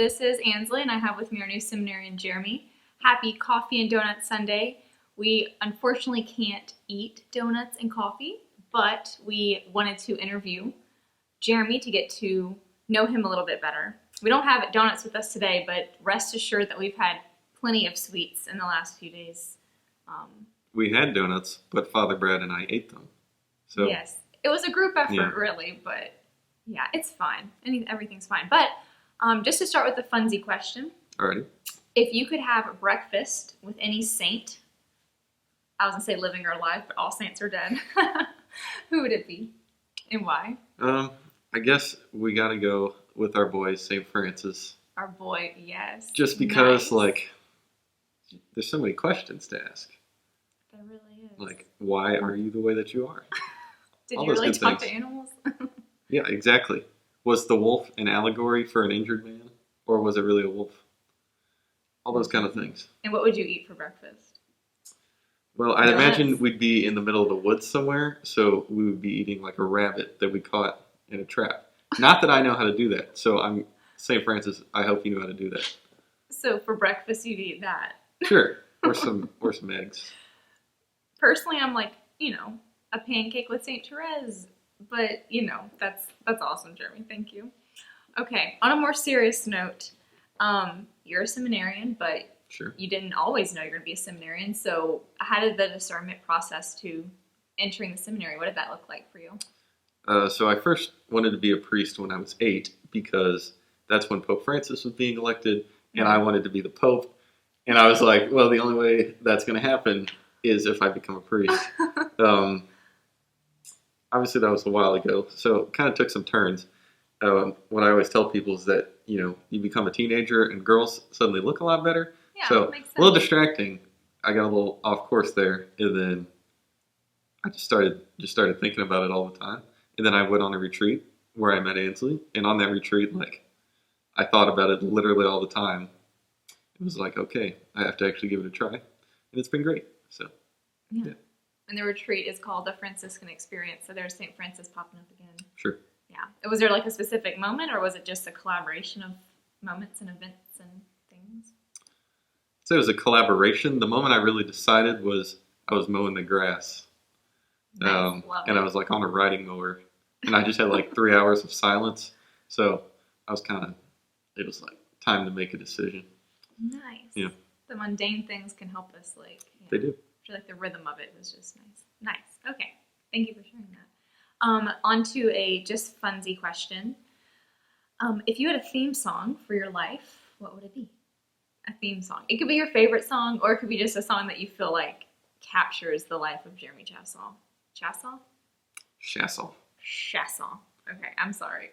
This is Ansley, and I have with me our new seminarian, Jeremy. Happy Coffee and Donut Sunday. We unfortunately can't eat donuts and coffee, but we wanted to interview Jeremy to get to know him a little bit better. We don't have donuts with us today, but rest assured that we've had plenty of sweets in the last few days. We had donuts, but Father Brad and I ate them. So yes, it was a group effort, really, but yeah, it's fine. Everything's fine. But just to start with the funsy question. Alrighty. If you could have breakfast with any saint, I was going to say living or alive, but all saints are dead, who would it be and why? I guess we got to go with our boy, St. Francis. Our boy, yes. Just because, nice. There's so many questions to ask. There really is. Like, why are you the way that you are? Did you really talk to animals? Yeah, exactly. Was the wolf an allegory for an injured man? Or was it really a wolf? All those kind of things. And what would you eat for breakfast? Well, I'd imagine we'd be in the middle of the woods somewhere, so we would be eating like a rabbit that we caught in a trap. Not that I know how to do that, so I'm St. Francis, I hope you know how to do that. So for breakfast, you'd eat that? Sure, or some eggs. Personally, I'm like, a pancake with St. Therese, but, that's awesome, Jeremy. Thank you. Okay, on a more serious note, you're a seminarian, but sure. You didn't always know you're going to be a seminarian, so how did the discernment process to entering the seminary, what did that look like for you? So I first wanted to be a priest when I was 8 because that's when Pope Francis was being elected, and I wanted to be the Pope. And I was like, well, the only way that's going to happen is if I become a priest. Obviously, that was a while ago, so it kind of took some turns. What I always tell people is that, you become a teenager and girls suddenly look a lot better. Yeah, so makes sense. A little distracting. I got a little off course there, and then I just started thinking about it all the time. And then I went on a retreat where I met Ansley, and on that retreat, I thought about it literally all the time. It was like, okay, I have to actually give it a try, and it's been great. So, yeah. And the retreat is called the Franciscan Experience, so there's St. Francis popping up again. Sure. Yeah. Was there a specific moment, or was it just a collaboration of moments and events and things? So it was a collaboration. The moment I really decided was I was mowing the grass. Nice. And I was on a riding mower, and I just had 3 hours of silence. So I was it was time to make a decision. Nice. Yeah. The mundane things can help us They do. I feel the rhythm of it was just nice. Nice. Okay. Thank you for sharing that. On to a just funsy question. If you had a theme song for your life, what would it be? A theme song. It could be your favorite song, or it could be just a song that you feel captures the life of Jeremy Chassall. Chassall. Okay, I'm sorry.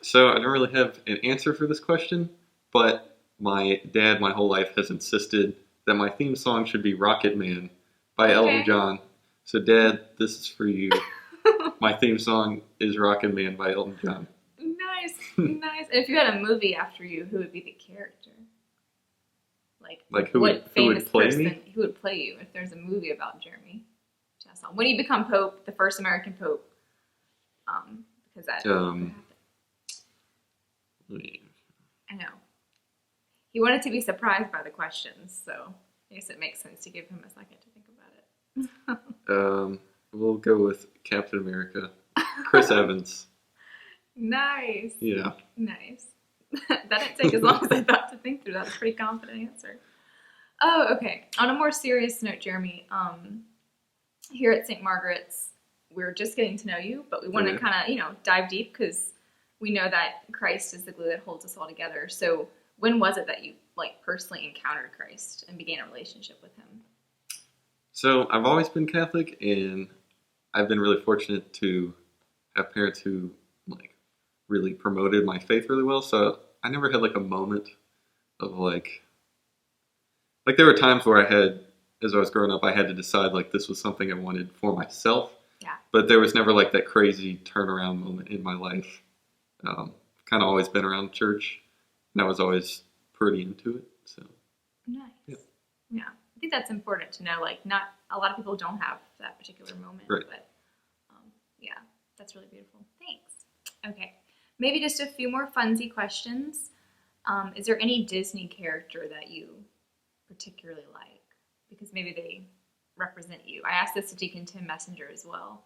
So I don't really have an answer for this question, but my dad my whole life has insisted that my theme song should be Rocket Man by Elton John. So Dad, this is for you. My theme song is Rocket Man by Elton John. Nice. And if you had a movie after you, who would be the character? Who would play me? Who would play you if there's a movie about Jeremy Chassall? When he become Pope, the first American Pope, because that happened. I know. He wanted to be surprised by the questions, so I guess it makes sense to give him a second to think about it. We'll go with Captain America, Chris Evans. Nice. Yeah. Nice. That didn't take as long as I thought to think through. That was a pretty confident answer. Oh, okay. On a more serious note, Jeremy, here at St. Margaret's, we're just getting to know you, but we want to kind of, dive deep because we know that Christ is the glue that holds us all together. So when was it that you, personally encountered Christ and began a relationship with him? So I've always been Catholic, and I've been really fortunate to have parents who, really promoted my faith really well. So I never had, a moment of, there were times where I had, as I was growing up, I had to decide, this was something I wanted for myself. Yeah. But there was never, that crazy turnaround moment in my life. Kind of always been around church, and I was always pretty into it. So nice. Yeah. I think that's important to know. Not a lot of people don't have that particular moment. Right. But, that's really beautiful. Thanks. Okay. Maybe just a few more funsy questions. Is there any Disney character that you particularly like? Because maybe they represent you. I asked this to Deacon Tim Messenger as well,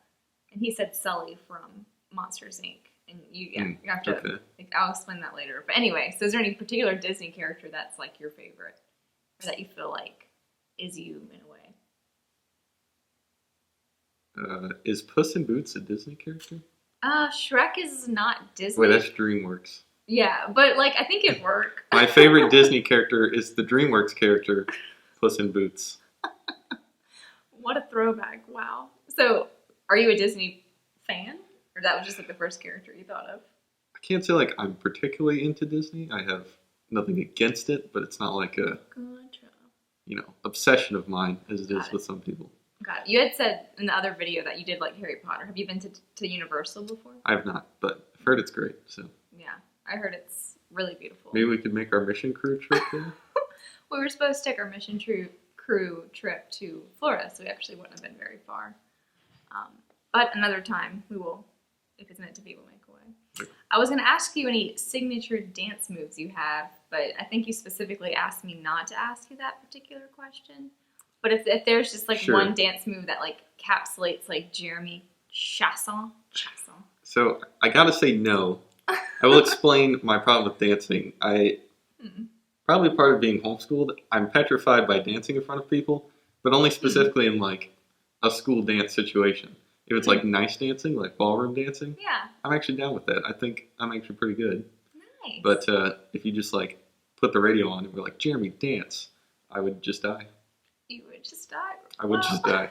and he said Sully from Monsters Inc. And you have to. Okay. I'll explain that later. But anyway, so is there any particular Disney character that's like your favorite, or that you feel like is you in a way? Is Puss in Boots a Disney character? Shrek is not Disney. Wait, that's DreamWorks. Yeah, but like I think it'd work. My favorite Disney character is the DreamWorks character, Puss in Boots. What a throwback! Wow. So, are you a Disney fan, or that was just like the first character you thought of? I can't say like I'm particularly into Disney. I have nothing against it, but it's not like a obsession of mine as it is with some people. Got it. You had said in the other video that you did like Harry Potter. Have you been to Universal before? I have not, but I've heard it's great. So yeah, I heard it's really beautiful. Maybe we could make our mission crew trip there. We were supposed to take our mission crew trip to Florida, so we actually wouldn't have been very far. But another time, we will, if it's meant to be, we'll make a way. I was going to ask you any signature dance moves you have, but I think you specifically asked me not to ask you that particular question. But if there's just like one dance move that like encapsulates like Jeremy Chasson. So I gotta say no. I will explain my problem with dancing. Probably part of being homeschooled, I'm petrified by dancing in front of people, but only specifically in like a school dance situation. If it's like nice dancing, like ballroom dancing, I'm actually down with that. I think I'm actually pretty good. Nice. But if you just like put the radio on and we're like, Jeremy, dance, I would just die. You would just die? I would just die.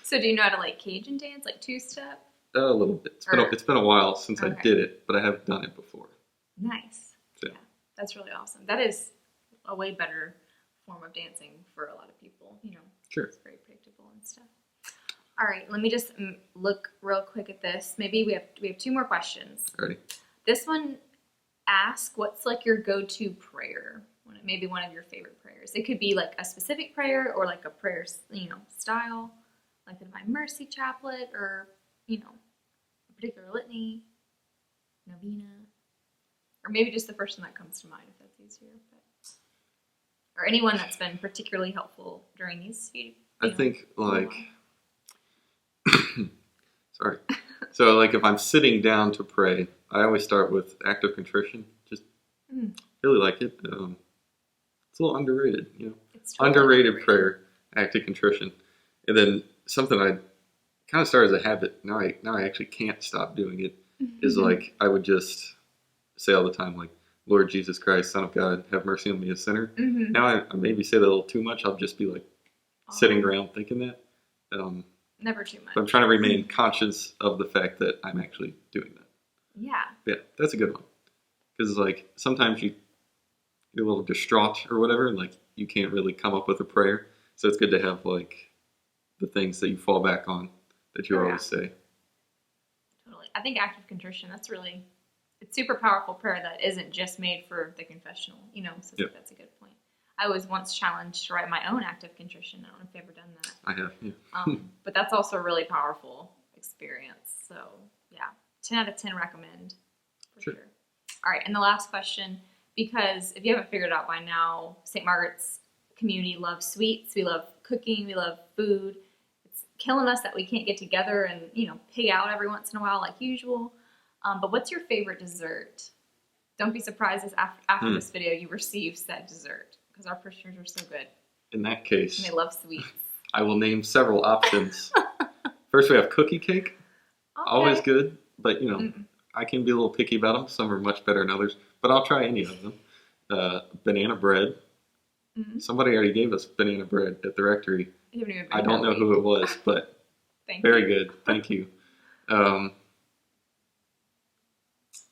So do you know how to like Cajun dance, like two-step? A little bit. It's been a while since I did it, but I have done it before. Nice. So. Yeah, that's really awesome. That is a way better form of dancing for a lot of people. Sure. It's very predictable and stuff. All right, let me just look real quick at this. Maybe we have two more questions. Ready? This one asks, what's like your go-to prayer? Maybe one of your favorite prayers. It could be like a specific prayer or like a prayer, style, like the Divine Mercy Chaplet or, a particular litany, novena, or maybe just the first one that comes to mind if that's easier. Or anyone that's been particularly helpful during these few. I think like, sorry. So like if I'm sitting down to pray, I always start with act of contrition. Just really like it. It's a little underrated, It's totally underrated prayer, act of contrition. And then something I kind of started as a habit. Now I actually can't stop doing it. Is like I would just say all the time, like, Lord Jesus Christ, Son of God, have mercy on me, a sinner. Now I maybe say that a little too much. I'll just be like sitting around thinking that. Never too much. But I'm trying to remain conscious of the fact that I'm actually doing that. Yeah, that's a good one. Because like sometimes you're a little distraught or whatever, and like you can't really come up with a prayer. So it's good to have like the things that you fall back on that you always say. Totally. I think active contrition, it's super powerful prayer that isn't just made for the confessional, so that's a good point. I was once challenged to write my own active contrition. I don't know if you've ever done that. I have, yeah. But that's also a really powerful experience. So, yeah, 10 out of 10 recommend, for sure. All right, and the last question, because if you haven't figured it out by now, St. Margaret's community loves sweets. We love cooking. We love food. It's killing us that we can't get together and, pig out every once in a while like usual. But what's your favorite dessert? Don't be surprised if after this video you receive said dessert, because our parishioners are so good. In that case, and they love sweets. I will name several options. First, we have cookie cake. Okay. Always good, but I can be a little picky about them. Some are much better than others, but I'll try any of them. Banana bread. Somebody already gave us banana bread at the rectory. I don't know who it was, but very good. Thank you.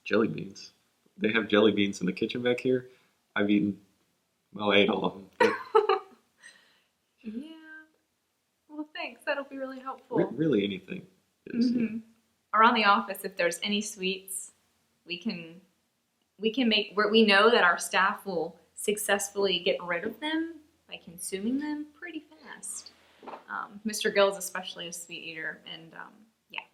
Jelly beans. They have jelly beans in the kitchen back here. I ate all of them. Yeah. Well, thanks. That'll be really helpful. Really anything. Around the office, if there's any sweets, we can make, we know that our staff will successfully get rid of them by consuming them pretty fast. Mr. Gill is especially a sweet eater. And,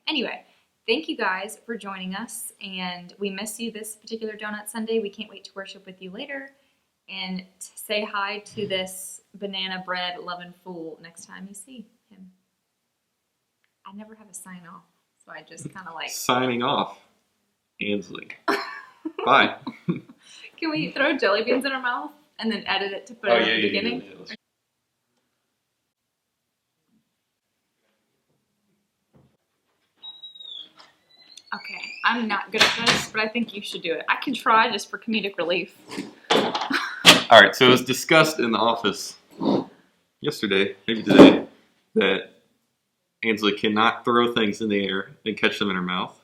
anyway, thank you guys for joining us, and we miss you this particular Donut Sunday. We can't wait to worship with you later, and to say hi to this banana bread loving fool next time you see him. I never have a sign off, so I just kind of like... Signing off, Ansley. Bye. Can we throw jelly beans in our mouth and then edit it to put it at the beginning? Yeah. Okay, I'm not good at this, but I think you should do it. I can try just for comedic relief. All right, so it was discussed in the office yesterday, maybe today, that Ansley cannot throw things in the air and catch them in her mouth.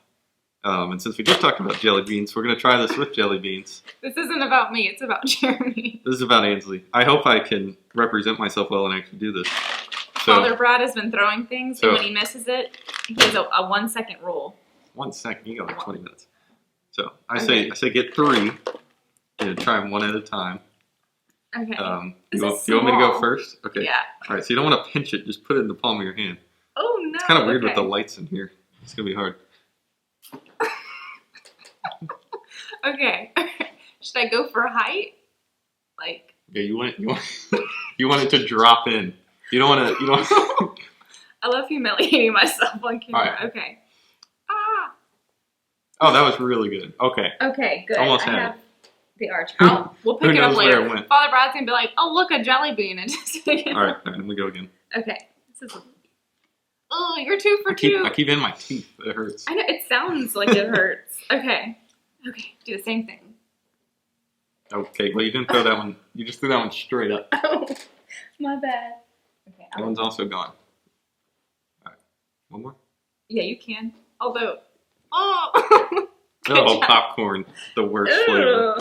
And since we just talked about jelly beans, we're going to try this with jelly beans. This isn't about me, it's about Jeremy. This is about Ansley. I hope I can represent myself well and actually do this. So, Father Brad has been throwing things, and when he misses it, he has a 1 second rule. 1 second, you got like 20 minutes. So I say get 3 and try them one at a time. Okay. You want me to go first? Okay. Yeah. All right, so you don't want to pinch it, just put it in the palm of your hand. Oh no. It's kind of weird with the lights in here. It's going to be hard. Okay. Should I go for height? Like. Yeah, you want it to drop in. You don't want to. I love humiliating myself on camera. Right. Okay. Ah. Oh, that was really good. Okay. Okay, good. Almost I had have the arch. We'll pick it up later. Father Brad's gonna be like, "Oh, look, a jelly bean!" And just all right, let me go again. Okay. This is. Oh, you're 2 for 2. I keep in my teeth. It hurts. I know it sounds like it hurts. Okay. Okay. Do the same thing. Okay. Well, you didn't throw that one. You just threw that one straight up. Oh, my bad. Okay. That one's also gone. All right. One more. Yeah, you can. Although. Oh. Oh, popcorn. The worst flavor.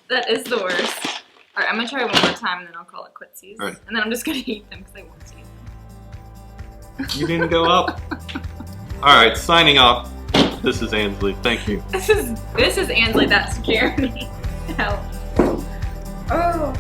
That is the worst. All right, I'm gonna try one more time and then I'll call it quitsies. All right. And then I'm just gonna eat them because I want to eat them. You didn't go up. All right, signing off. This is Ansley. Thank you. This is Ansley. That's Jeremy. Help. Oh.